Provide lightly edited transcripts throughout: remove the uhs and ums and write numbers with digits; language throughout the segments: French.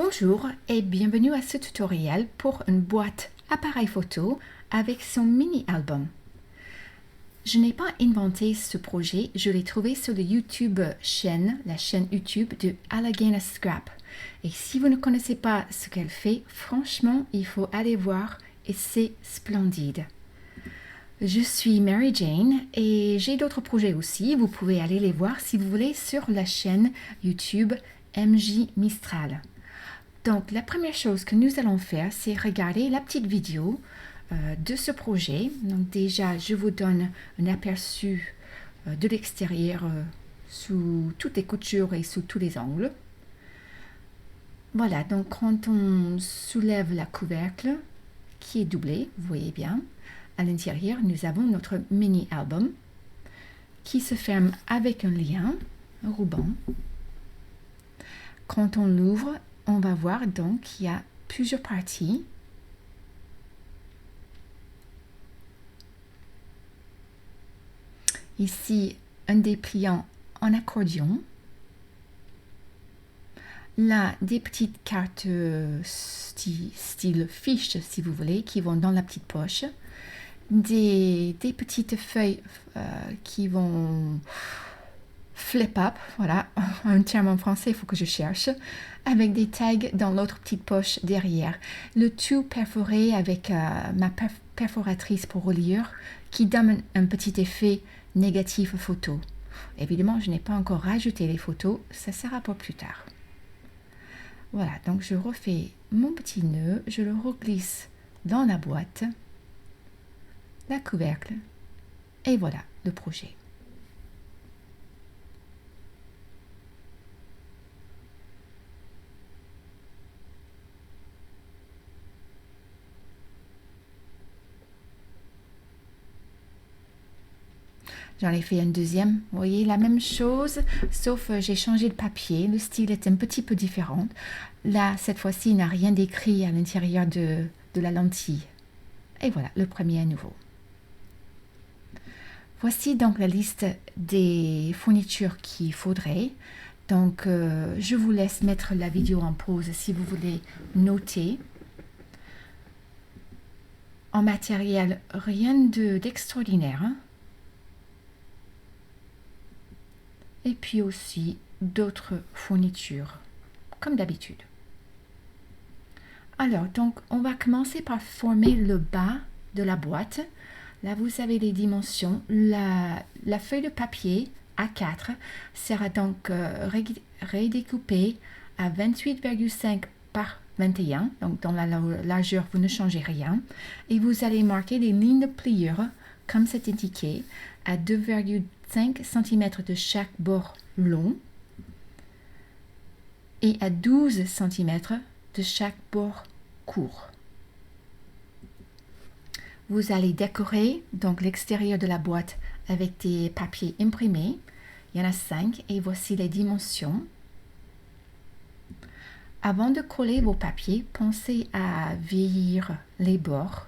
Bonjour et bienvenue à ce tutoriel pour une boîte appareil photo avec son mini-album. Je n'ai pas inventé ce projet, je l'ai trouvé sur la chaîne YouTube de Allegheny Scrap. Et si vous ne connaissez pas ce qu'elle fait, franchement, il faut aller voir et c'est splendide. Je suis Mary Jane et j'ai d'autres projets aussi. Vous pouvez aller les voir si vous voulez sur la chaîne YouTube MJ Mistral. Donc, la première chose que nous allons faire, c'est regarder la petite vidéo de ce projet. Donc, déjà, je vous donne un aperçu de l'extérieur sous toutes les coutures et sous tous les angles. Voilà, donc quand on soulève la couvercle qui est doublée, vous voyez bien, à l'intérieur, nous avons notre mini-album qui se ferme avec un lien, un ruban. Quand on l'ouvre, on va voir donc qu'il y a plusieurs parties. Ici, un dépliant en accordion. Là, des petites cartes style fiche, si vous voulez, qui vont dans la petite poche. Des petites feuilles qui vont flip up, voilà, un terme en français, il faut que je cherche, avec des tags dans l'autre petite poche derrière. Le tout perforé avec ma perforatrice pour reliure qui donne un petit effet négatif photo. Évidemment, je n'ai pas encore rajouté les photos, ça sera pour plus tard. Voilà, donc je refais mon petit nœud, je le reglisse dans la boîte, la couvercle, et voilà le projet. J'en ai fait un deuxième, vous voyez, la même chose, sauf j'ai changé de papier, le style est un petit peu différent. Là, cette fois-ci, il n'a rien d'écrit à l'intérieur de la lentille. Et voilà, le premier à nouveau. Voici donc la liste des fournitures qu'il faudrait. Donc, je vous laisse mettre la vidéo en pause si vous voulez noter. En matériel, rien d'extraordinaire, hein. Et puis aussi d'autres fournitures, comme d'habitude. Alors, donc, on va commencer par former le bas de la boîte. Là, vous avez les dimensions. La feuille de papier A4 sera donc redécoupée à 28,5 par 21. Donc, dans la largeur, vous ne changez rien. Et vous allez marquer les lignes de pliure, comme c'est indiqué, à 2,5 cm de chaque bord long et à 12 cm de chaque bord court. Vous allez décorer donc l'extérieur de la boîte avec des papiers imprimés. Il y en a 5 et voici les dimensions. Avant de coller vos papiers, pensez à vieillir les bords.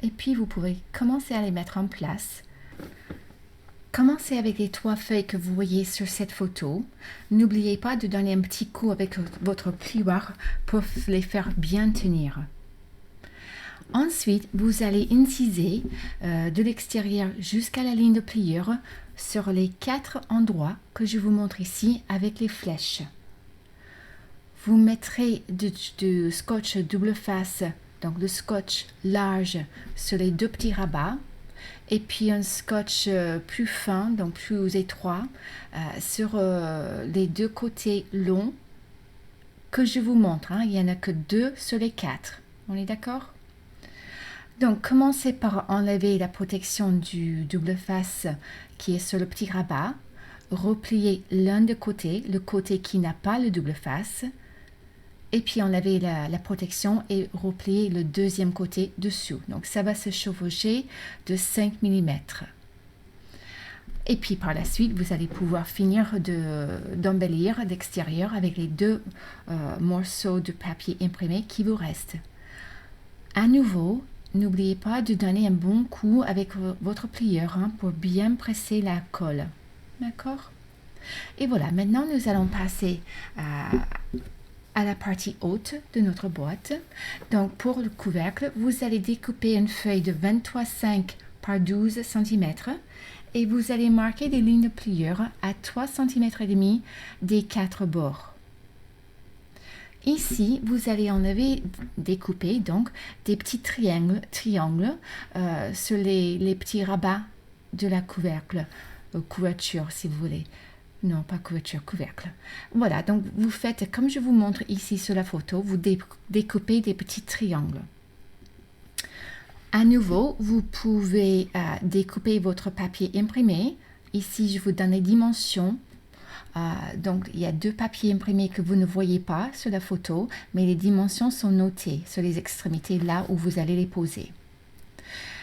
Et puis vous pouvez commencer à les mettre en place. Commencez avec les 3 feuilles que vous voyez sur cette photo. N'oubliez pas de donner un petit coup avec votre plioir pour les faire bien tenir. Ensuite, vous allez inciser de l'extérieur jusqu'à la ligne de pliure sur les 4 endroits que je vous montre ici avec les flèches. Vous mettrez du scotch double face, donc le scotch large sur les 2 petits rabats et puis un scotch plus fin, donc plus étroit sur les 2 côtés longs que je vous montre, hein. Il n'y en a que 2 sur les 4. On est d'accord? Donc, commencez par enlever la protection du double face qui est sur le petit rabat. Repliez l'un de côté, le côté qui n'a pas le double face. Et puis enlevez la protection et repliez le deuxième côté dessous. Donc, ça va se chevaucher de 5 mm. Et puis, par la suite, vous allez pouvoir finir d'embellir l'extérieur avec les 2 morceaux de papier imprimé qui vous restent. À nouveau, n'oubliez pas de donner un bon coup avec votre plieur, hein, pour bien presser la colle. D'accord? Et voilà, maintenant nous allons passer à la partie haute de notre boîte. Donc pour le couvercle, vous allez découper une feuille de 23,5 par 12 cm et vous allez marquer des lignes de pliure à 3,5 cm des 4 bords. Ici, vous allez découper donc des petits triangles sur les petits rabats de la couverture si vous voulez. Non, pas couverture, couvercle. Voilà, donc vous faites comme je vous montre ici sur la photo, vous découpez des petits triangles. À nouveau, vous pouvez découper votre papier imprimé. Ici, je vous donne les dimensions. Donc, il y a 2 papiers imprimés que vous ne voyez pas sur la photo, mais les dimensions sont notées sur les extrémités là où vous allez les poser.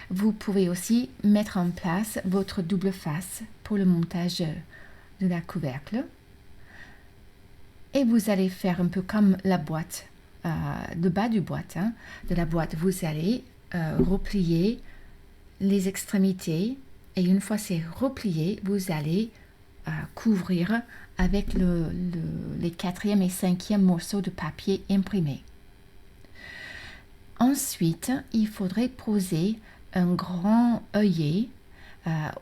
Vous pouvez aussi mettre en place votre double face pour le montage de la couvercle. Et vous allez faire un peu comme la boîte, le bas de la boîte. Vous allez replier les extrémités et une fois c'est replié, vous allez couvrir avec les 4e et 5e morceaux de papier imprimé. Ensuite, il faudrait poser un grand œillet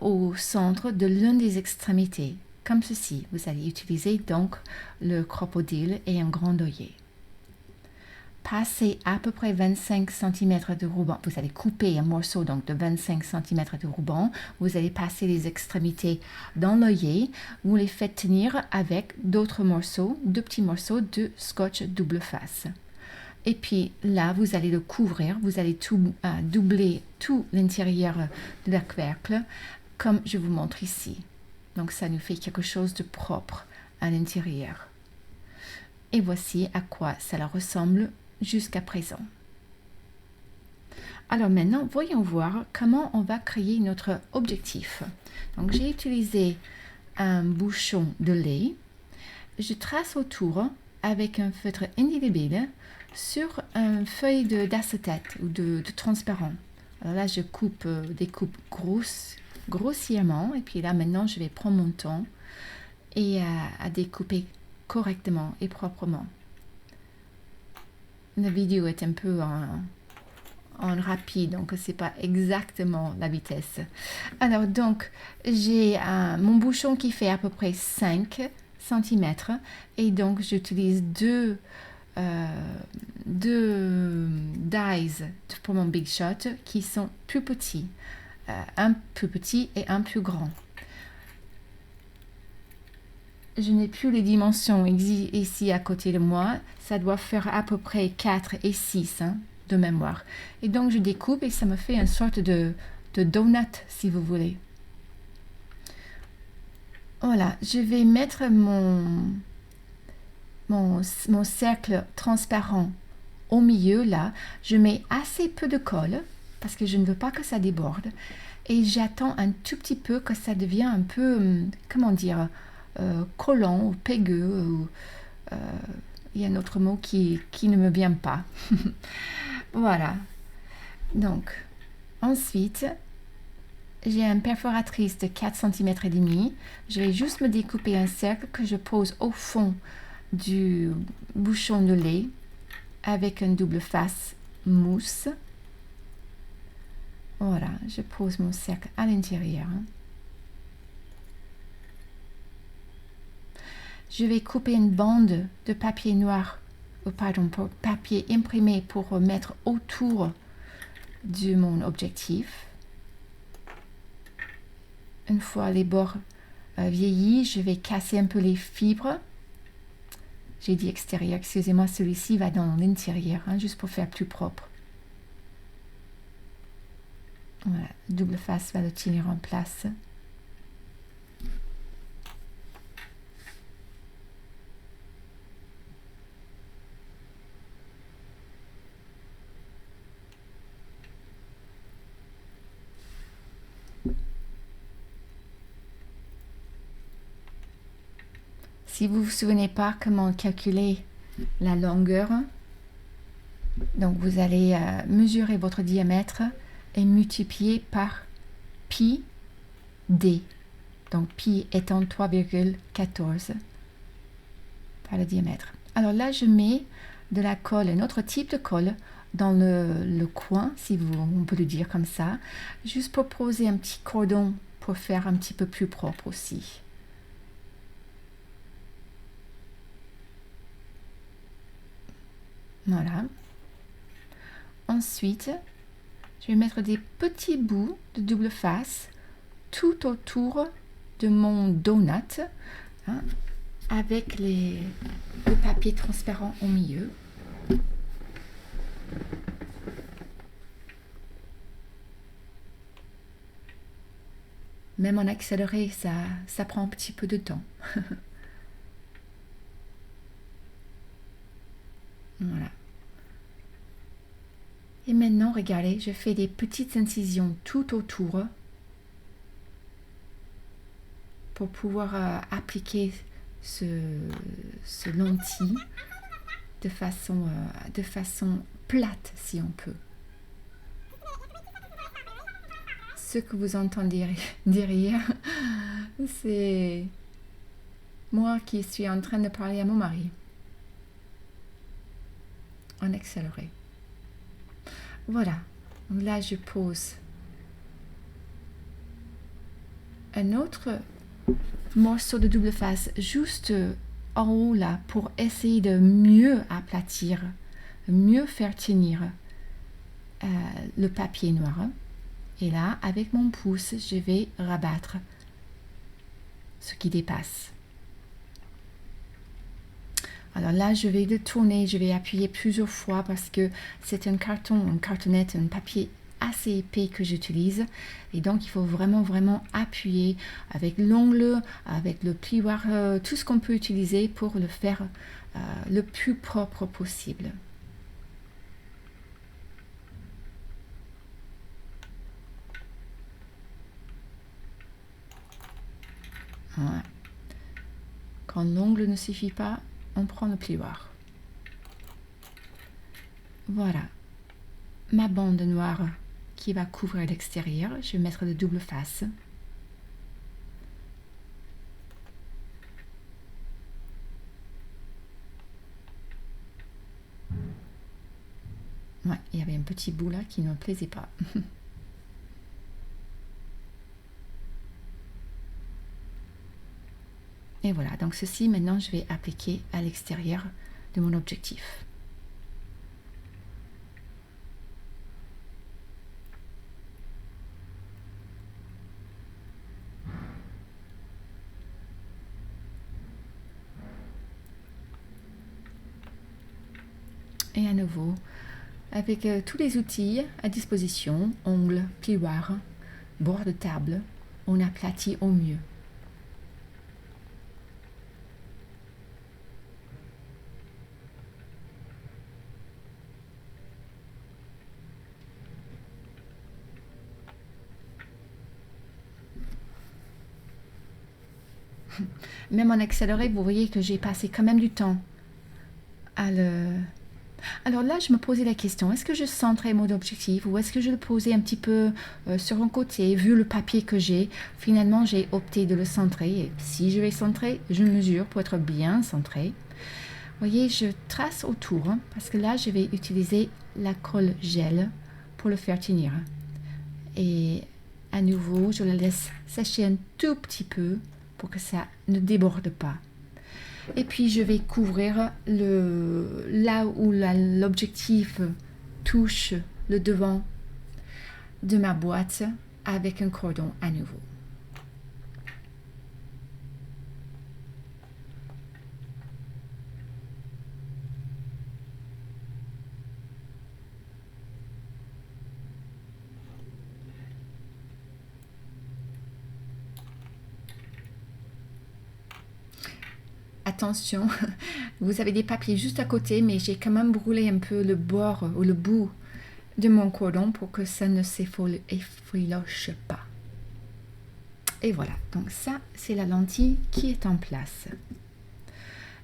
au centre de l'une des extrémités, comme ceci. Vous allez utiliser donc le crocodile et un grand œillet. Passez à peu près 25 cm de ruban. Vous allez couper un morceau donc de 25 cm de ruban. Vous allez passer les extrémités dans l'œillet. Vous les faites tenir avec d'autres morceaux, 2 petits morceaux de scotch double face. Et puis là, vous allez le couvrir. Vous allez doubler tout l'intérieur de la couvercle, comme je vous montre ici. Donc ça nous fait quelque chose de propre à l'intérieur. Et voici à quoi ça ressemble jusqu'à présent. Alors maintenant, voyons voir comment on va créer notre objectif. Donc j'ai utilisé un bouchon de lait. Je trace autour avec un feutre indélébile sur une feuille d'acétate ou de transparent. Alors là, je découpe grossièrement et puis là maintenant, je vais prendre mon temps et à découper correctement et proprement. La vidéo est un peu en rapide, donc c'est pas exactement la vitesse. Alors donc, j'ai mon bouchon qui fait à peu près 5 cm et donc j'utilise deux dies pour mon Big Shot qui sont plus petits, un plus petit et un plus grand. Je n'ai plus les dimensions ici à côté de moi. Ça doit faire à peu près 4 et 6 de mémoire. Et donc, je découpe et ça me fait une sorte de donut, si vous voulez. Voilà, je vais mettre mon cercle transparent au milieu, là. Je mets assez peu de colle parce que je ne veux pas que ça déborde. Et j'attends un tout petit peu que ça devienne un peu, comment dire, collant ou pégueux. Il y a un autre mot qui ne me vient pas. Voilà. Donc, ensuite, j'ai une perforatrice de 4 cm et demi. Je vais juste me découper un cercle que je pose au fond du bouchon de lait avec une double face mousse. Voilà, je pose mon cercle à l'intérieur. Je vais couper une bande de papier noir, papier imprimé pour mettre autour de mon objectif. Une fois les bords vieillis, je vais casser un peu les fibres. J'ai dit extérieur, excusez-moi, celui-ci va dans l'intérieur, juste pour faire plus propre. Voilà, double face va le tenir en place. Si vous ne vous souvenez pas comment calculer la longueur, donc vous allez mesurer votre diamètre et multiplier par pi d. Donc pi étant 3,14 par le diamètre. Alors là, je mets de la colle, un autre type de colle, dans le coin, si on peut le dire comme ça, juste pour poser un petit cordon pour faire un petit peu plus propre aussi. Voilà. Ensuite, je vais mettre des petits bouts de double face tout autour de mon donut, hein, avec le papier transparent au milieu. Même en accéléré, ça prend un petit peu de temps. Voilà. Et maintenant, regardez, je fais des petites incisions tout autour pour pouvoir appliquer ce lentille de façon plate, si on peut. Ce que vous entendez derrière, c'est moi qui suis en train de parler à mon mari en accéléré. Voilà, donc là je pose un autre morceau de double face juste en haut là pour essayer de mieux aplatir, mieux faire tenir le papier noir. Et là, avec mon pouce, je vais rabattre ce qui dépasse. Alors là, je vais le tourner, je vais appuyer plusieurs fois parce que c'est un carton, une cartonnette, un papier assez épais que j'utilise. Et donc, il faut vraiment appuyer avec l'ongle, avec le plioir, tout ce qu'on peut utiliser pour le faire le plus propre possible. Voilà. Quand l'ongle ne suffit pas, on prend le plioir. Voilà. Ma bande noire qui va couvrir l'extérieur. Je vais mettre de double face. Ouais, il y avait un petit bout là qui ne me plaisait pas. Et voilà, donc ceci maintenant je vais appliquer à l'extérieur de mon objectif. Et à nouveau, avec tous les outils à disposition, ongles, plioir, bord de table, on aplatit au mieux. Même en accéléré, vous voyez que j'ai passé quand même du temps à le... Alors là, je me posais la question, est-ce que je centrais mon objectif ou est-ce que je le posais un petit peu sur un côté, vu le papier que j'ai? Finalement, j'ai opté de le centrer. Et si je vais centrer, je mesure pour être bien centré. Vous voyez, je trace autour, hein, parce que là, je vais utiliser la colle gel pour le faire tenir. Et à nouveau, je le laisse sécher un tout petit peu pour que ça ne déborde pas. Et puis je vais couvrir là où l'objectif touche le devant de ma boîte avec un cordon à nouveau. Attention, vous avez des papiers juste à côté, mais j'ai quand même brûlé un peu le bord ou le bout de mon cordon pour que ça ne s'effiloche pas. Et voilà, donc ça, c'est la lentille qui est en place.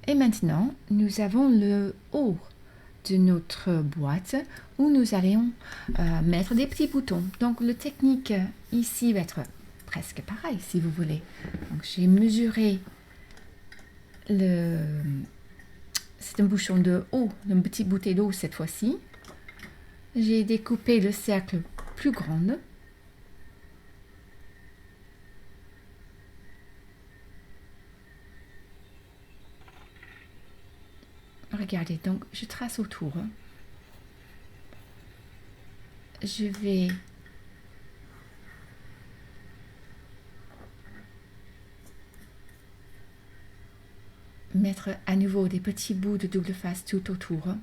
Et maintenant, nous avons le haut de notre boîte où nous allons mettre des petits boutons. Donc, la technique ici va être presque pareil si vous voulez. Donc j'ai mesuré c'est un bouchon de eau, une petite bouteille d'eau cette fois-ci. J'ai découpé le cercle plus grand. Regardez, donc je trace autour. Je vais mettre à nouveau des petits bouts de double face tout autour.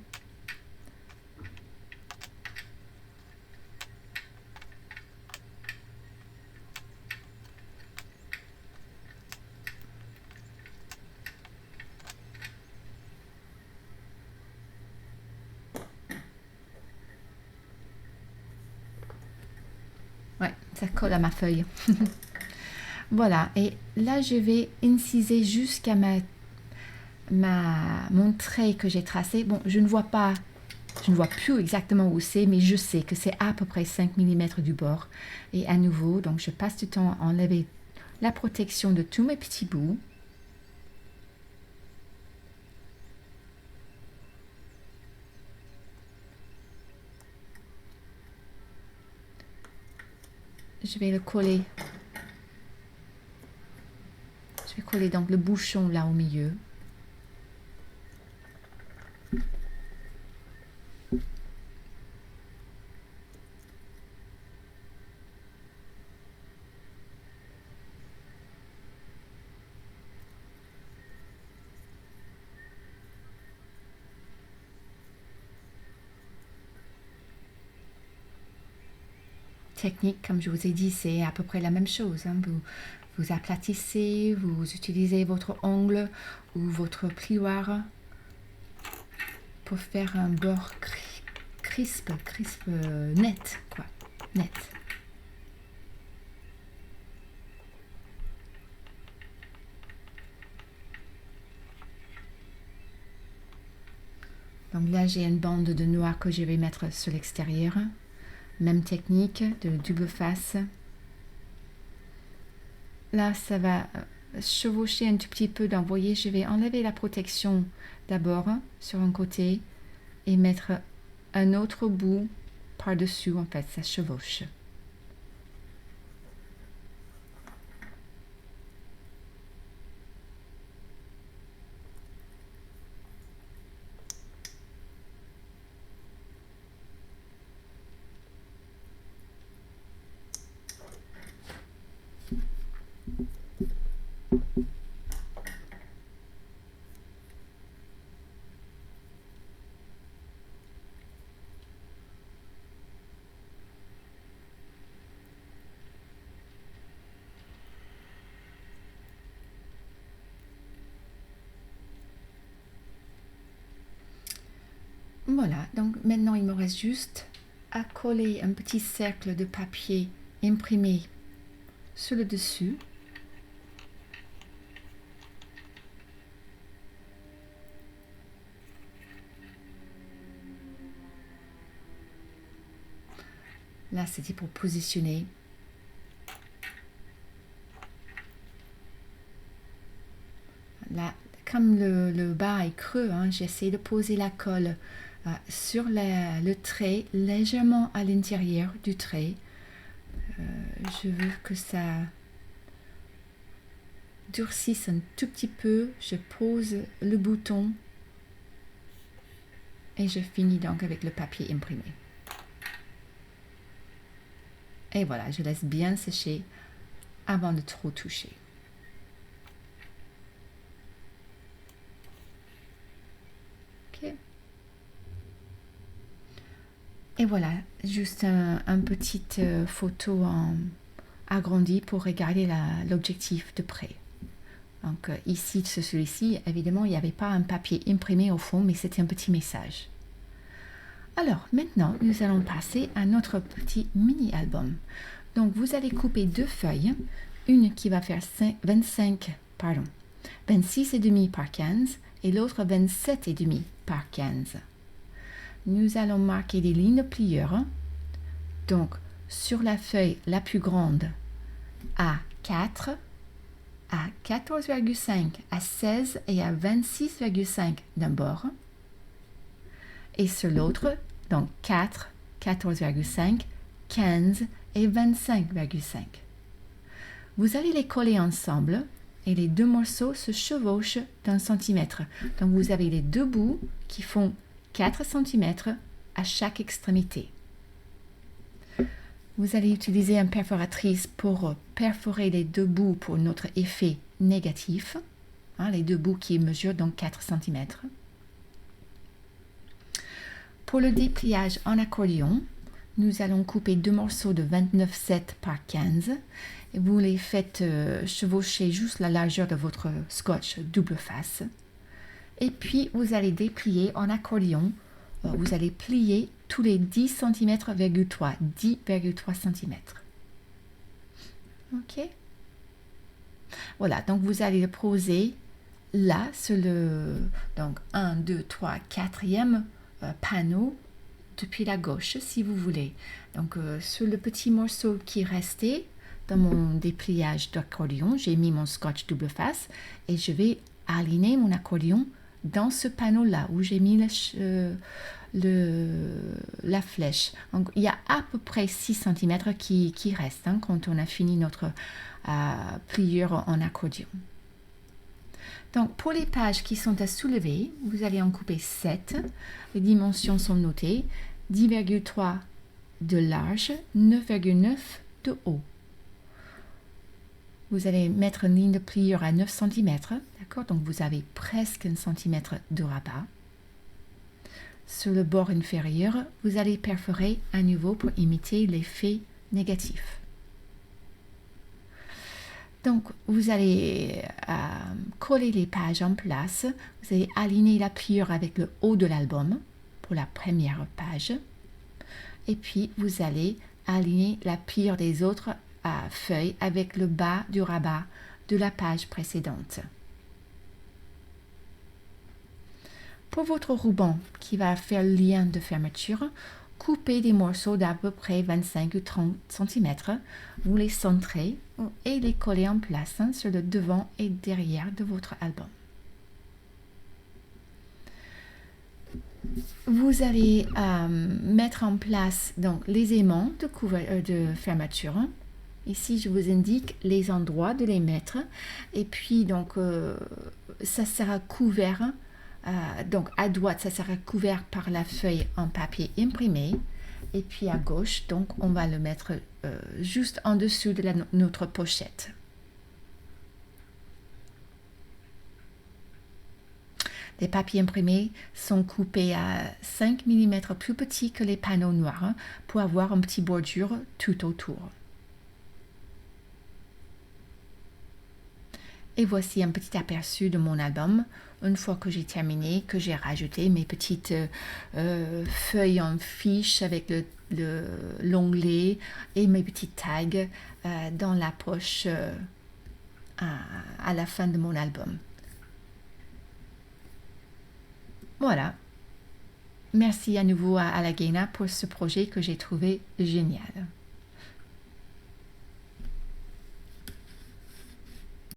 Ouais, ça colle à ma feuille. Voilà, et là je vais inciser jusqu'à mon trait que j'ai tracé. Bon, je ne vois plus exactement où c'est, mais je sais que c'est à peu près 5 mm du bord. Et à nouveau, donc je passe du temps à enlever la protection de tous mes petits bouts. Je vais le coller. Je vais coller donc le bouchon là au milieu. Technique, comme je vous ai dit, c'est à peu près la même chose. Hein. Vous aplatissez, vous utilisez votre ongle ou votre plioir pour faire un bord crisp, net, quoi, net. Donc là, j'ai une bande de noir que je vais mettre sur l'extérieur. Même technique de double face. Là, ça va chevaucher un tout petit peu. Donc, vous voyez, je vais enlever la protection d'abord sur un côté et mettre un autre bout par-dessus. En fait, ça chevauche. Voilà, donc maintenant il me reste juste à coller un petit cercle de papier imprimé sur le dessus. Là, c'était pour positionner. Là, comme le bas est creux, hein, j'essaie de poser la colle sur le trait, légèrement à l'intérieur du trait. Je veux que ça durcisse un tout petit peu. Je pose le bouton et je finis donc avec le papier imprimé. Et voilà, je laisse bien sécher avant de trop toucher. Ok. Et voilà, juste un petite photo en agrandi pour regarder l'objectif de près. Donc ici, celui-ci, évidemment, il n'y avait pas un papier imprimé au fond, mais c'était un petit message. Alors maintenant, nous allons passer à notre petit mini-album. Donc vous allez couper deux feuilles, une qui va faire 26,5 par 15 et l'autre 27,5 par 15. Nous allons marquer des lignes de pliure. Donc sur la feuille la plus grande à 4 à 14,5 à 16 et à 26,5 d'un bord. Et sur l'autre, donc 4, 14,5, 15 et 25,5. Vous allez les coller ensemble et les deux morceaux se chevauchent d'1 centimètre. Donc vous avez les deux bouts qui font 4 cm à chaque extrémité. Vous allez utiliser une perforatrice pour perforer les deux bouts pour notre effet négatif. Les deux bouts qui mesurent donc 4 cm. Pour le dépliage en accordion, nous allons couper deux morceaux de 29,7 par 15. Et vous les faites chevaucher juste la largeur de votre scotch double face. Et puis, vous allez déplier en accordion. Vous allez plier tous les 10 cm, 10,3 cm. OK? Voilà, donc vous allez le poser là sur le 1, 2, 3, 4e panneau depuis la gauche si vous voulez. Donc sur le petit morceau qui restait dans mon dépliage d'accordion, j'ai mis mon scotch double face et je vais aligner mon accordion dans ce panneau-là où j'ai mis la flèche. Donc, il y a à peu près 6 cm qui restent quand on a fini notre pliure en accordion. Donc, pour les pages qui sont à soulever, vous allez en couper 7. Les dimensions sont notées. 10,3 de large, 9,9 de haut. Vous allez mettre une ligne de pliure à 9 cm, d'accord? Donc vous avez presque 1 cm de rabat. Sur le bord inférieur, vous allez perforer à nouveau pour imiter l'effet négatif. Donc vous allez coller les pages en place. Vous allez aligner la pliure avec le haut de l'album pour la première page. Et puis vous allez aligner la pliure des autres feuille avec le bas du rabat de la page précédente. Pour votre ruban qui va faire le lien de fermeture, coupez des morceaux d'à peu près 25 ou 30 cm. Vous les centrez et les collez en place sur le devant et derrière de votre album. Vous allez mettre en place donc les aimants de fermeture. Ici, je vous indique les endroits de les mettre. Et puis, donc, ça sera couvert. Donc, à droite, ça sera couvert par la feuille en papier imprimé. Et puis, à gauche, donc, on va le mettre juste en dessous de notre pochette. Les papiers imprimés sont coupés à 5 mm plus petits que les panneaux noirs pour avoir une petite bordure tout autour. Et voici un petit aperçu de mon album. Une fois que j'ai terminé, que j'ai rajouté mes petites feuilles en fiche avec l'onglet et mes petits tags dans la poche à la fin de mon album. Voilà. Merci à nouveau à Alagena pour ce projet que j'ai trouvé génial.